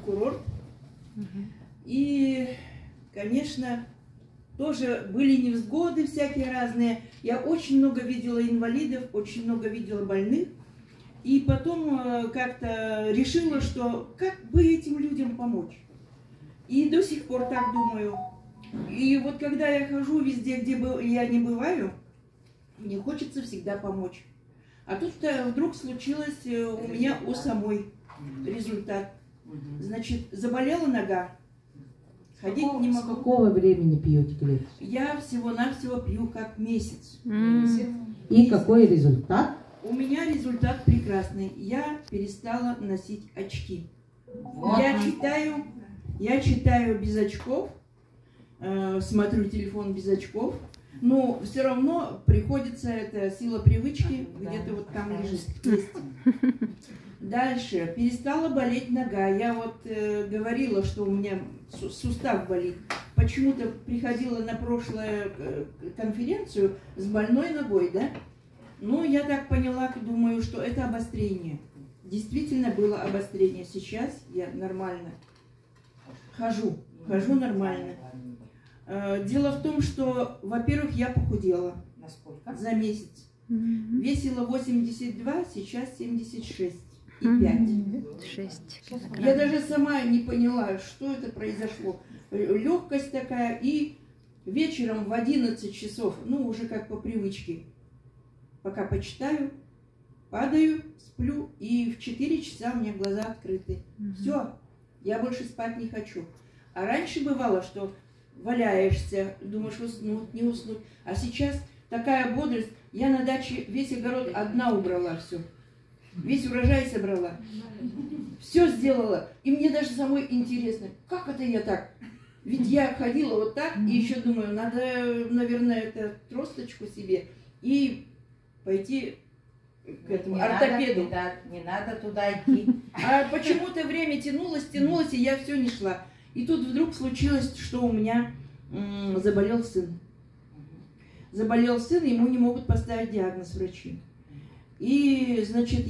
курорт. И, конечно, тоже были невзгоды всякие разные. Я очень много видела инвалидов, очень много видела больных. И потом как-то решила, что как бы этим людям помочь. И до сих пор так думаю. И вот когда я хожу везде, где я не бываю, мне хочется всегда помочь. А тут вдруг случилось у меня у самой результат. Значит, заболела нога. Ходить не могу. С какого времени пьете клетчатку? Я всего-навсего пью как месяц. И какой результат? У меня результат прекрасный. Я перестала носить очки. Вот. Я читаю без очков, смотрю телефон без очков, но все равно приходится, это сила привычки, где-то вот там лежит. Есть. Дальше. Перестала болеть нога. Я вот говорила, что у меня сустав болит. Почему-то приходила на прошлую конференцию с больной ногой, да? Ну, я так поняла, думаю, что это обострение. Действительно было обострение. Сейчас я нормально хожу нормально. Дело в том, что, во-первых, я похудела. Насколько? За месяц. Весила 82, сейчас 76 и 5. 6. Я даже сама не поняла, что это произошло. Легкость такая, и вечером в 11 часов, ну, уже как по привычке, пока почитаю, падаю, сплю, и в 4 часа у меня глаза открыты. Все, я больше спать не хочу. А раньше бывало, что валяешься, думаешь, уснуть, не уснуть. А сейчас такая бодрость. Я на даче весь огород одна убрала все. Весь урожай собрала. Все сделала. И мне даже самой интересно, как это я так? Ведь я ходила вот так, и еще думаю, надо, наверное, это тросточку себе и пойти к этому ортопеду. Не надо туда идти. А почему-то время тянулось, и я все не шла. И тут вдруг случилось, что у меня заболел сын. Заболел сын, ему не могут поставить диагноз врачи. И, значит,